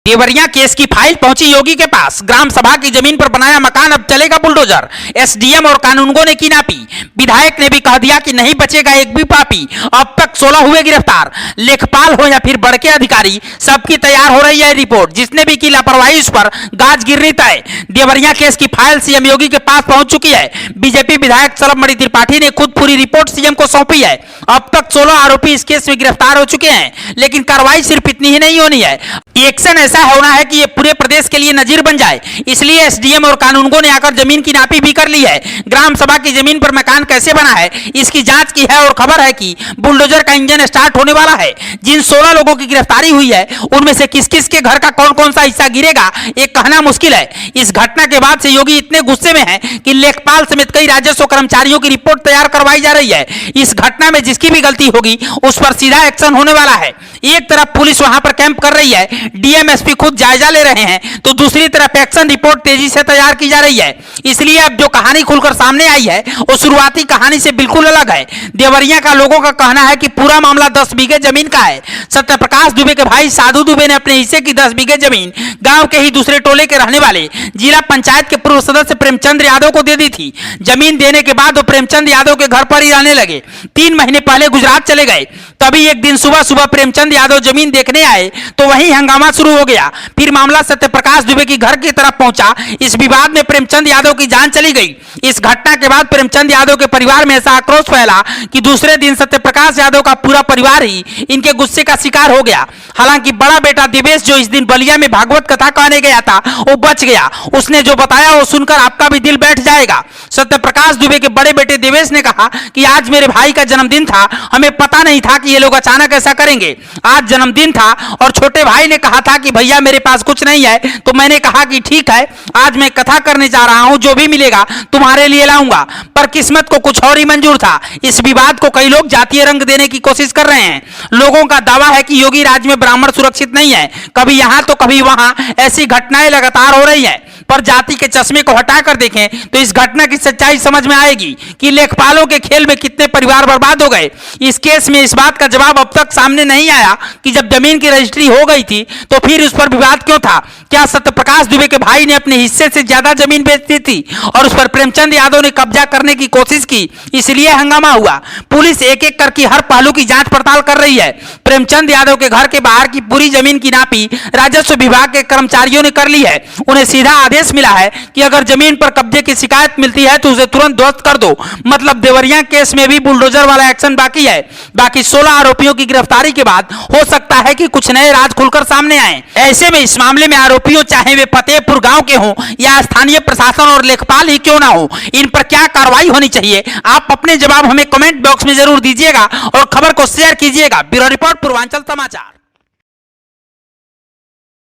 Deoria case की file पहुंची योगी के पास। ग्राम सभा की जमीन पर बनाया मकान, अब चलेगा बुलडोजर। एसडीएम और कानूनगो ने की नापी। विधायक ने भी कह दिया कि नहीं बचेगा एक भी पापी। अब तक 16 हुए गिरफ्तार। लेखपाल हो या फिर बड़के अधिकारी, सबकी तैयार हो रही है रिपोर्ट। जिसने भी की लापरवाही उस पर गाज गिरनी तय। देवरिया केस की फाइल सीएम योगी के पास पहुंच चुकी है। बीजेपी विधायक सरबमणि त्रिपाठी ने खुद पूरी रिपोर्ट सीएम को सौंपी है। अब तक 16 आरोपी इस केस में गिरफ्तार हो चुके हैं, लेकिन कार्रवाई सिर्फ इतनी ही नहीं होनी है, एक्शन ऐसा होना है कि ये पूरे प्रदेश के लिए नजीर बन जाए। इसलिए एसडीएम और कानूनगो ने आकर जमीन की नापी भी कर ली है। ग्राम सभा की जमीन पर मकान कैसे बना है, इसकी जांच की है और खबर है कि बुलडोजर का इंजन स्टार्ट होने वाला है। जिन 16 लोगों की गिरफ्तारी हुई है, उनमें से किस किस के घर का कौन कौन सा हिस्सा गिरेगा, ये कहना मुश्किल है। इस घटना के बाद से योगी इतने गुस्से में हैं कि लेखपाल समेत कई राजस्व कर्मचारियों की रिपोर्ट तैयार करवाई जा रही है। इस घटना में जिसकी भी गलती होगी उस पर सीधा एक्शन होने वाला है। एक तरफ पुलिस वहां पर कैंप कर रही है, डीएम एसपी खुद जायजा ले रहे हैं, तो दूसरी तरफ एक्शन रिपोर्ट तेजी से तैयार की जा रही है। इसलिए अब जो कहानी खुलकर सामने आई है वो शुरुआती कहानी से बिल्कुल अलग है। देवरिया का लोगों का कहना है कि पूरा मामला 10 बीघे जमीन का है। सत्यप्रकाश दुबे के भाई साधु दुबे ने अपने हिस्से की 10 बीघे जमीन गांव के ही दूसरे टोले के रहने वाले जिला पंचायत के पूर्व सदस्य प्रेमचंद यादव को दे दी थी। जमीन देने के बाद वो प्रेमचंद यादव के घर पर ही रहने लगे। 3 महीने पहले गुजरात चले गए। तभी एक दिन सुबह सुबह प्रेमचंद यादव जमीन देखने आए तो वहीं हंगामा शुरू हो गया। फिर मामला सत्यप्रकाश दुबे की घर की तरफ पहुंचा। इस विवाद में प्रेमचंद यादव की जान चली गई। इस घटना के बाद प्रेमचंद यादव के परिवार में ऐसा आक्रोश फैला कि दूसरे दिन सत्यप्रकाश यादव का पूरा परिवार ही इनके गुस्से का शिकार हो गया। हालांकि बड़ा बेटा दिवेश, जो इस दिन बलिया में भागवत कथा कहने गया था, वो बच गया। उसने जो बताया वो सुनकर आपका भी दिल बैठ जाएगा। सत्यप्रकाश दुबे के बड़े बेटे दिवेश ने कहा कि आज मेरे भाई का जन्मदिन था, हमें पता नहीं था कि ये लोग अचानक ऐसा करेंगे। आज जन्मदिन था और छोटे भाई ने कहा था कि भैया मेरे पास कुछ नहीं है, तो मैंने कहा कि ठीक है, आज मैं कथा करने जा रहा हूं, जो भी मिलेगा तुम्हारे लिए लाऊंगा। पर किस्मत को कुछ और ही मंजूर था। इस विवाद को कई लोग जातीय रंग देने की कोशिश कर रहे हैं। लोगों का दावा है कि योगी राज्य में ब्राह्मण सुरक्षित नहीं है। कभी यहां तो कभी वहां ऐसी घटनाएं लगातार हो रही हैं। पर जाति के चश्मे को हटाकर देखें तो इस घटना की सच्चाई समझ में आएगी कि लेखपालों के खेल में कितने परिवार बर्बाद हो गए। इस केस में इस बात का जवाब अब तक सामने नहीं आया कि जब जमीन की रजिस्ट्री हो गई थी तो फिर उस पर विवाद क्यों था। क्या सत्यप्रकाश दुबे के भाई ने अपने हिस्से से ज्यादा जमीन बेच दी थी और उस पर प्रेमचंद यादव ने कब्जा करने की कोशिश की, इसलिए हंगामा हुआ। पुलिस एक एक करके हर पहलू की जांच पड़ताल कर रही है। प्रेमचंद यादव के घर के बाहर की पूरी जमीन की नापी राजस्व विभाग के कर्मचारियों ने कर ली है। उन्हें सीधा आदेश मिला है कि अगर जमीन पर कब्जे की शिकायत मिलती है तो उसे तुरंत ध्वस्त कर दो। मतलब देवरिया केस में भी बुलडोजर वाला एक्शन बाकी है। बाकी 16 आरोपियों की गिरफ्तारी के बाद हो सकता है कि कुछ नए राज खुलकर सामने आए। ऐसे में इस मामले में आरोपियों चाहे वे फतेहपुर गांव के हों या स्थानीय प्रशासन और लेखपाल ही क्यों ना हो, इन पर क्या कार्रवाई होनी चाहिए, आप अपने जवाब हमें कमेंट बॉक्स में जरूर दीजिएगा और खबर को शेयर कीजिएगा। ब्यूरो रिपोर्ट पूर्वांचल समाचार।